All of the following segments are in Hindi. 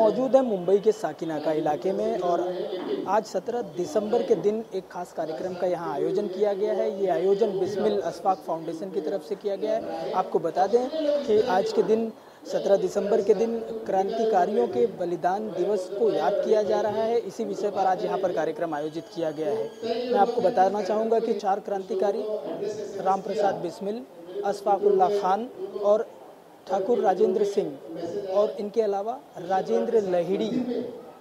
मौजूद है मुंबई के साकिनाका इलाके में और आज 17 दिसंबर के दिन एक खास कार्यक्रम का यहाँ आयोजन किया गया है। ये आयोजन बिस्मिल अशफाक फाउंडेशन की तरफ से किया गया है। आपको बता दें कि आज के दिन 17 दिसंबर के दिन क्रांतिकारियों के बलिदान दिवस को याद किया जा रहा है। इसी विषय पर आज यहाँ पर कार्यक्रम आयोजित किया गया है। मैं आपको बताना चाहूँगा कि 4 क्रांतिकारी राम प्रसाद बिस्मिल, अशफाकुल्लाह खान और ठाकुर राजेंद्र सिंह और इनके अलावा राजेंद्र लहिड़ी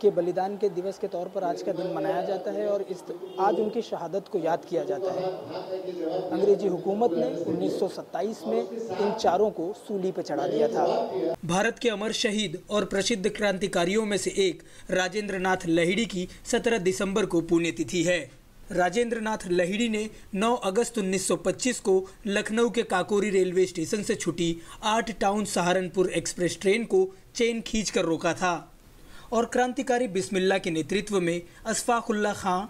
के बलिदान के दिवस के तौर पर आज का दिन मनाया जाता है और आज उनकी शहादत को याद किया जाता है। अंग्रेजी हुकूमत ने 1927 में इन चारों को सूली पर चढ़ा दिया था। भारत के अमर शहीद और प्रसिद्ध क्रांतिकारियों में से एक राजेंद्र नाथ लहिड़ी की 17 दिसंबर को पुण्यतिथि है। राजेंद्र नाथ लहिड़ी ने 9 अगस्त 1925 को लखनऊ के काकोरी रेलवे स्टेशन से छूटी 8 टाउन सहारनपुर एक्सप्रेस ट्रेन को चेन खींचकर रोका था और क्रांतिकारी बिस्मिल्लाह के नेतृत्व में अशफाकुल्लाह खां,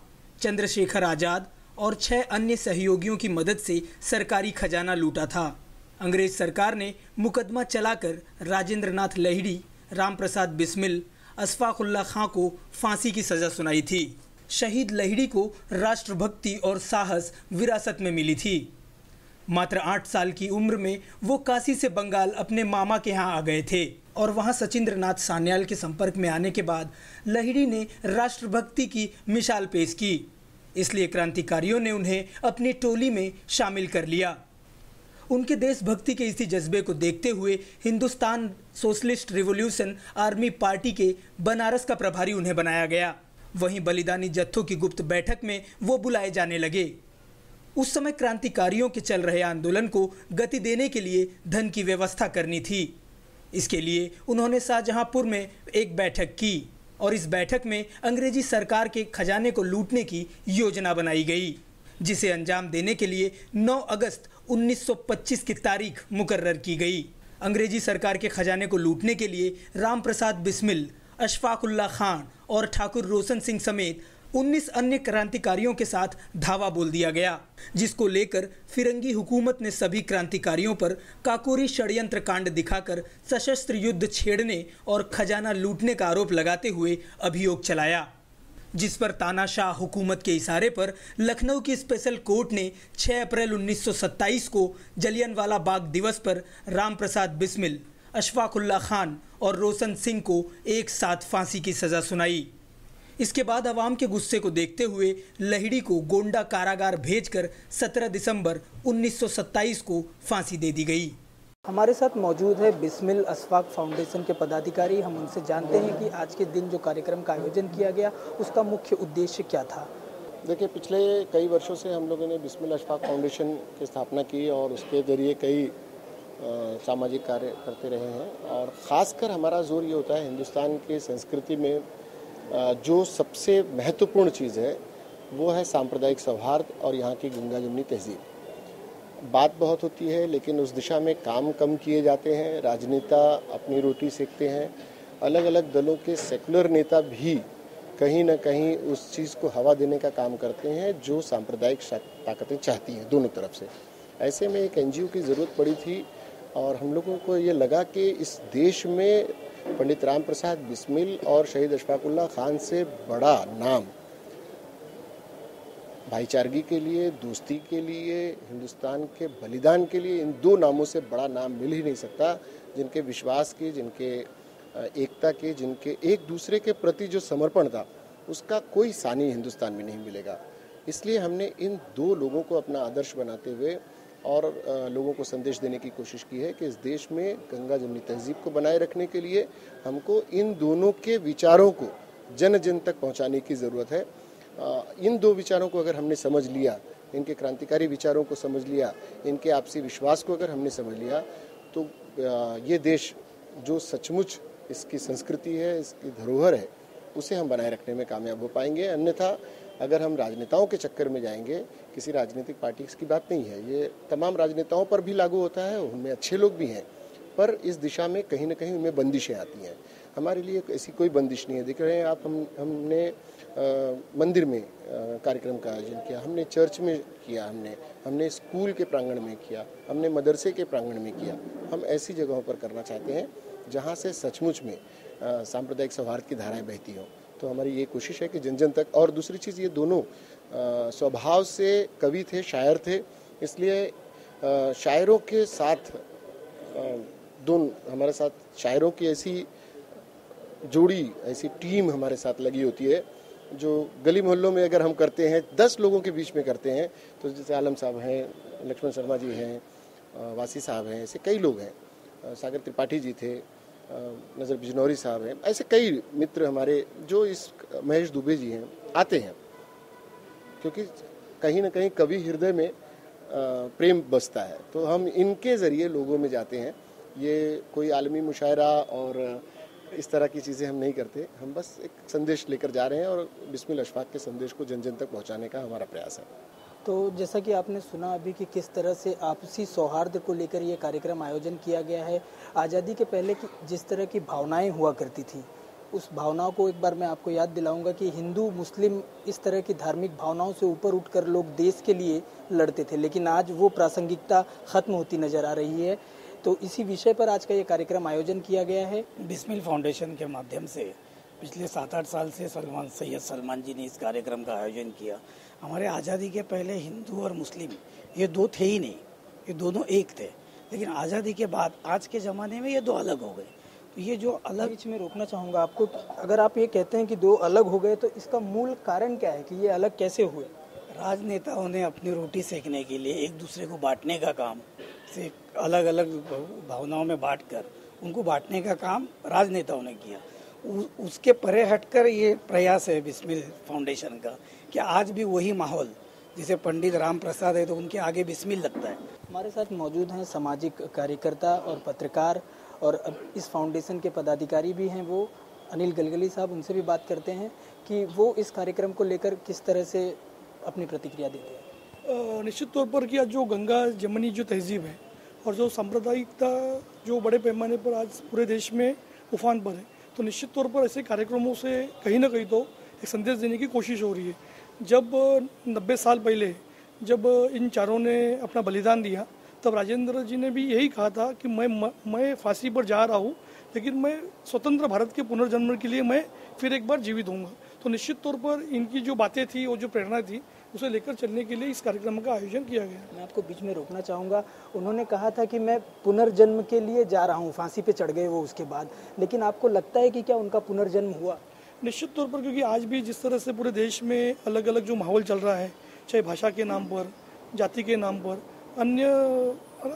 चंद्रशेखर आज़ाद और 6 अन्य सहयोगियों की मदद से सरकारी खजाना लूटा था। अंग्रेज सरकार ने मुकदमा चलाकर राजेंद्र नाथ लहिड़ी, राम प्रसाद बिस्मिल, अशफाकुल्लाह खां को फांसी की सज़ा सुनाई थी। शहीद लहिड़ी को राष्ट्रभक्ति और साहस विरासत में मिली थी। मात्र 8 साल की उम्र में वो काशी से बंगाल अपने मामा के यहाँ आ गए थे और वहाँ सचिंद्र नाथ सान्याल के संपर्क में आने के बाद लहिड़ी ने राष्ट्रभक्ति की मिसाल पेश की। इसलिए क्रांतिकारियों ने उन्हें अपनी टोली में शामिल कर लिया। उनके देशभक्ति के इसी जज्बे को देखते हुए Hindustan socialist revolution army party के बनारस का प्रभारी उन्हें बनाया गया। वहीं बलिदानी जत्थों की गुप्त बैठक में वो बुलाए जाने लगे। उस समय क्रांतिकारियों के चल रहे आंदोलन को गति देने के लिए धन की व्यवस्था करनी थी। इसके लिए उन्होंने शाहजहांपुर में एक बैठक की और इस बैठक में अंग्रेजी सरकार के खजाने को लूटने की योजना बनाई गई, जिसे अंजाम देने के लिए 9 अगस्त 1925 की तारीख मुकर्रर की गई। अंग्रेजी सरकार के खजाने को लूटने के लिए राम प्रसाद बिस्मिल, अशफाकुल्लाह खान और ठाकुर रोशन सिंह समेत 19 अन्य क्रांतिकारियों के साथ धावा बोल दिया गया, जिसको लेकर फिरंगी हुकूमत ने सभी क्रांतिकारियों पर काकोरी षड्यंत्र कांड दिखाकर सशस्त्र युद्ध छेड़ने और खजाना लूटने का आरोप लगाते हुए अभियोग चलाया, जिस पर तानाशाह हुकूमत के इशारे पर लखनऊ की स्पेशल कोर्ट ने 6 अप्रैल 1927 को जलियांवाला बाग दिवस पर राम प्रसाद बिस्मिल, अशफाकुल्लाह खान और रोशन सिंह को एक साथ फांसी की सज़ा सुनाई। इसके बाद अवाम के गुस्से को देखते हुए लहिड़ी को गोंडा कारागार भेजकर 17 दिसंबर 1927 को फांसी दे दी गई। हमारे साथ मौजूद है बिस्मिल अशफाक फाउंडेशन के पदाधिकारी। हम उनसे जानते हैं कि आज के दिन जो कार्यक्रम का आयोजन किया गया उसका मुख्य उद्देश्य क्या था। देखिए, पिछले कई वर्षों से हम लोगों ने बिस्मिल अशफाक फाउंडेशन की स्थापना की और उसके ज़रिए कई सामाजिक कार्य करते रहे हैं और ख़ासकर हमारा जोर ये होता है हिंदुस्तान की संस्कृति में जो सबसे महत्वपूर्ण चीज़ है वो है सांप्रदायिक सौहार्द और यहाँ की गंगा जमुनी तहजीब। बात बहुत होती है लेकिन उस दिशा में काम कम किए जाते हैं। राजनेता अपनी रोटी सेकते हैं, अलग अलग दलों के सेकुलर नेता भी कहीं ना कहीं उस चीज़ को हवा देने का काम करते हैं जो सांप्रदायिक ताकतें चाहती हैं दोनों तरफ से। ऐसे में एक NGO की ज़रूरत पड़ी थी और हम लोगों को ये लगा कि इस देश में पंडित राम प्रसाद बिस्मिल और शहीद अशफाकुल्लाह खान से बड़ा नाम भाईचारगी के लिए, दोस्ती के लिए, हिंदुस्तान के बलिदान के लिए, इन 2 नामों से बड़ा नाम मिल ही नहीं सकता, जिनके विश्वास की, जिनके एकता के, जिनके एक दूसरे के प्रति जो समर्पण था उसका कोई सानी हिंदुस्तान में नहीं मिलेगा। इसलिए हमने इन 2 लोगों को अपना आदर्श बनाते हुए और लोगों को संदेश देने की कोशिश की है कि इस देश में गंगा जमुनी तहजीब को बनाए रखने के लिए हमको इन दोनों के विचारों को जन जन तक पहुंचाने की ज़रूरत है। इन 2 विचारों को अगर हमने समझ लिया, इनके क्रांतिकारी विचारों को समझ लिया, इनके आपसी विश्वास को अगर हमने समझ लिया तो ये देश जो सचमुच इसकी संस्कृति है, इसकी धरोहर है, उसे हम बनाए रखने में कामयाब हो पाएंगे। अन्यथा अगर हम राजनेताओं के चक्कर में जाएंगे, किसी राजनीतिक पार्टी की बात नहीं है, ये तमाम राजनेताओं पर भी लागू होता है, उनमें अच्छे लोग भी हैं, पर इस दिशा में कहीं ना कहीं उनमें बंदिशें आती हैं। हमारे लिए ऐसी कोई बंदिश नहीं है। देख रहे हैं आप, हमने मंदिर में कार्यक्रम का आयोजन किया, हमने चर्च में किया, हमने स्कूल के प्रांगण में किया, हमने मदरसे के प्रांगण में किया। हम ऐसी जगहों पर करना चाहते हैं जहाँ से सचमुच में सांप्रदायिक सौहार्द की धाराएं बहती हों। तो हमारी ये कोशिश है कि जन जन तक। और दूसरी चीज़, ये दोनों स्वभाव से कवि थे, शायर थे, इसलिए शायरों के साथ दोनों हमारे साथ शायरों की ऐसी जोड़ी, ऐसी टीम हमारे साथ लगी होती है जो गली मोहल्लों में अगर हम करते हैं, 10 लोगों के बीच में करते हैं, तो जैसे आलम साहब हैं, लक्ष्मण शर्मा जी हैं, वासी साहब हैं, ऐसे कई लोग हैं, सागर त्रिपाठी जी थे, नज़र बिजनौरी साहब हैं, ऐसे कई मित्र हमारे जो इस महेश दुबे जी हैं आते हैं, क्योंकि कहीं ना कहीं कवि हृदय में प्रेम बसता है, तो हम इनके ज़रिए लोगों में जाते हैं। ये कोई आलमी मुशायरा और इस तरह की चीज़ें हम नहीं करते, हम बस एक संदेश लेकर जा रहे हैं और बिस्मिल अशफाक के संदेश को जन जन तक पहुंचाने का हमारा प्रयास है। तो जैसा कि आपने सुना अभी कि किस तरह से आपसी सौहार्द को लेकर ये कार्यक्रम आयोजन किया गया है। आज़ादी के पहले की जिस तरह की भावनाएं हुआ करती थी, उस भावनाओं को एक बार मैं आपको याद दिलाऊंगा कि हिंदू मुस्लिम इस तरह की धार्मिक भावनाओं से ऊपर उठकर लोग देश के लिए लड़ते थे, लेकिन आज वो प्रासंगिकता खत्म होती नजर आ रही है। तो इसी विषय पर आज का ये कार्यक्रम आयोजन किया गया है। बिस्मिल फाउंडेशन के माध्यम से पिछले 7-8 साल से सैयद सलमान जी ने इस कार्यक्रम का आयोजन किया। हमारे आज़ादी के पहले हिंदू और मुस्लिम ये दो थे ही नहीं, ये दोनों एक थे, लेकिन आज़ादी के बाद आज के ज़माने में ये दो अलग हो गए। तो ये जो अलग, बीच में रोकना चाहूँगा आपको, अगर आप ये कहते हैं कि दो अलग हो गए, तो इसका मूल कारण क्या है कि ये अलग कैसे हुए? राजनेताओं ने अपनी रोटी सेकने के लिए एक दूसरे को बांटने का काम, से अलग अलग भावनाओं में बांटकर उनको बांटने का काम राजनेताओं ने किया। उसके परे हटकर ये प्रयास है बिस्मिल फाउंडेशन का कि आज भी वही माहौल, जैसे पंडित राम प्रसाद है तो उनके आगे बिस्मिल लगता है। हमारे साथ मौजूद हैं सामाजिक कार्यकर्ता और पत्रकार और अब इस फाउंडेशन के पदाधिकारी भी हैं, वो अनिल गलगली साहब, उनसे भी बात करते हैं कि वो इस कार्यक्रम को लेकर किस तरह से अपनी प्रतिक्रिया देते हैं। निश्चित तौर पर कि आज जो गंगा जमनी जो तहजीब है और जो सांप्रदायिकता जो बड़े पैमाने पर आज पूरे देश में उफान पर है, तो निश्चित तौर पर ऐसे कार्यक्रमों से कहीं ना कहीं तो एक संदेश देने की कोशिश हो रही है। जब 90 साल पहले जब इन चारों ने अपना बलिदान दिया, तब राजेंद्र जी ने भी यही कहा था कि मैं फांसी पर जा रहा हूँ, लेकिन मैं स्वतंत्र भारत के पुनर्जन्म के लिए मैं फिर एक बार जीवित होऊंगा। तो निश्चित तौर पर इनकी जो बातें थी और जो प्रेरणा थी, उसे लेकर चलने के लिए इस कार्यक्रम का आयोजन किया गया। मैं आपको बीच में रोकना चाहूँगा, उन्होंने कहा था कि मैं पुनर्जन्म के लिए जा रहा हूँ, फांसी पे चढ़ गए वो उसके बाद, लेकिन आपको लगता है कि क्या उनका पुनर्जन्म हुआ? निश्चित तौर पर, क्योंकि आज भी जिस तरह से पूरे देश में अलग अलग जो माहौल चल रहा है, चाहे भाषा के नाम पर, जाति के नाम पर, अन्य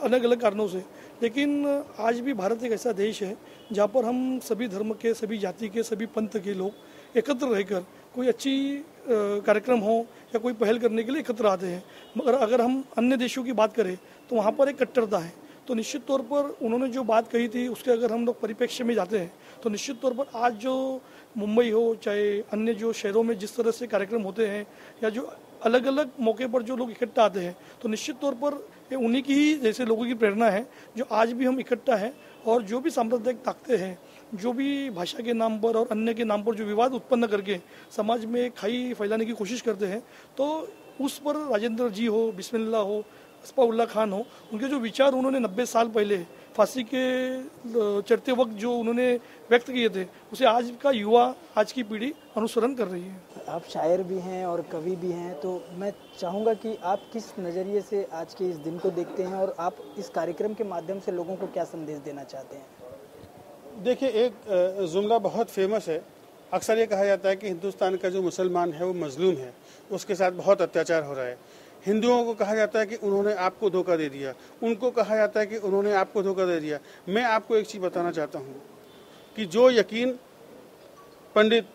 अलग अलग कारणों से, लेकिन आज भी भारत एक ऐसा देश है जहाँ पर हम सभी धर्म के, सभी जाति के, सभी पंथ के लोग एकत्र रहकर कोई अच्छी कार्यक्रम हो या कोई पहल करने के लिए एकत्र आते हैं। मगर अगर हम अन्य देशों की बात करें तो वहाँ पर एक कट्टरता है। तो निश्चित तौर पर उन्होंने जो बात कही थी उसके अगर हम लोग परिप्रेक्ष्य में जाते हैं तो निश्चित तौर पर आज जो मुंबई हो चाहे अन्य जो शहरों में जिस तरह से कार्यक्रम होते हैं या जो अलग अलग मौके पर जो लोग इकट्ठा आते हैं, तो निश्चित तौर पर ये उन्हीं की ही जैसे लोगों की प्रेरणा है जो आज भी हम इकट्ठा हैं। और जो भी सांप्रदायिक ताकतें हैं, जो भी भाषा के नाम पर और अन्य के नाम पर जो विवाद उत्पन्न करके समाज में खाई फैलाने की कोशिश करते हैं, तो उस पर राजेंद्र जी हो, बिस्मिल्लाह हो, असफाउल्लाह खान हो, उनके जो विचार उन्होंने 90 साल पहले फांसी के चढ़ते वक्त जो उन्होंने व्यक्त किए थे, उसे आज का युवा, आज की पीढ़ी अनुसरण कर रही है। आप शायर भी हैं और कवि भी हैं, तो मैं चाहूँगा कि आप किस नज़रिए से आज के इस दिन को देखते हैं और आप इस कार्यक्रम के माध्यम से लोगों को क्या संदेश देना चाहते हैं? देखिए, एक जुमला बहुत फेमस है। अक्सर ये कहा जाता है कि हिंदुस्तान का जो मुसलमान है वो मजलूम है, उसके साथ बहुत अत्याचार हो रहा है। हिंदुओं को कहा जाता है कि उन्होंने आपको धोखा दे दिया, उनको कहा जाता है कि उन्होंने आपको धोखा दे दिया। मैं आपको एक चीज़ बताना चाहता हूँ कि जो यकीन पंडित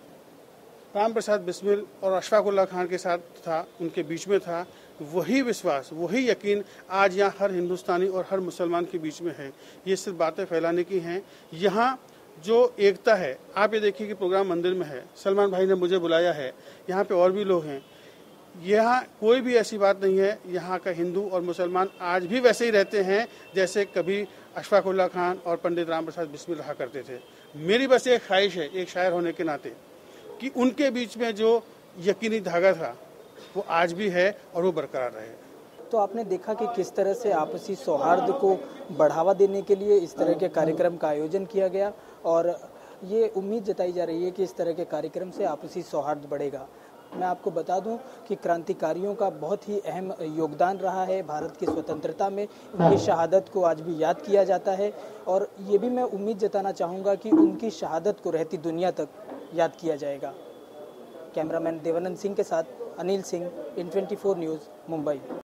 राम प्रसाद बिस्मिल और अशफाकुल्लाह खान के साथ था, उनके बीच में था, वही विश्वास, वही यकीन आज यहाँ हर हिंदुस्तानी और हर मुसलमान के बीच में है। ये सिर्फ बातें फैलाने की हैं। यहाँ जो एकता है, आप ये देखिए कि प्रोग्राम मंदिर में है, सलमान भाई ने मुझे बुलाया है, यहाँ पे और भी लोग हैं। यहाँ कोई भी ऐसी बात नहीं है। यहाँ का हिंदू और मुसलमान आज भी वैसे ही रहते हैं जैसे कभी अशफाकुल्लाह खान और पंडित राम प्रसाद बिस्मिल रहा करते थे। मेरी बस एक ख्वाहिश है, एक शायर होने के नाते, कि उनके बीच में जो यकीनी धागा था वो आज भी है और वो बरकरार रहे। तो आपने देखा कि किस तरह से आपसी सौहार्द को बढ़ावा देने के लिए इस तरह के कार्यक्रम का आयोजन किया गया और ये उम्मीद जताई जा रही है कि इस तरह के कार्यक्रम से आपसी सौहार्द बढ़ेगा। मैं आपको बता दूं कि क्रांतिकारियों का बहुत ही अहम योगदान रहा है भारत की स्वतंत्रता में। उनकी शहादत को आज भी याद किया जाता है और ये भी मैं उम्मीद जताना चाहूँगा कि उनकी शहादत को रहती दुनिया तक याद किया जाएगा। कैमरामैन देवानंद सिंह के साथ अनिल सिंह, N24 न्यूज़, मुंबई।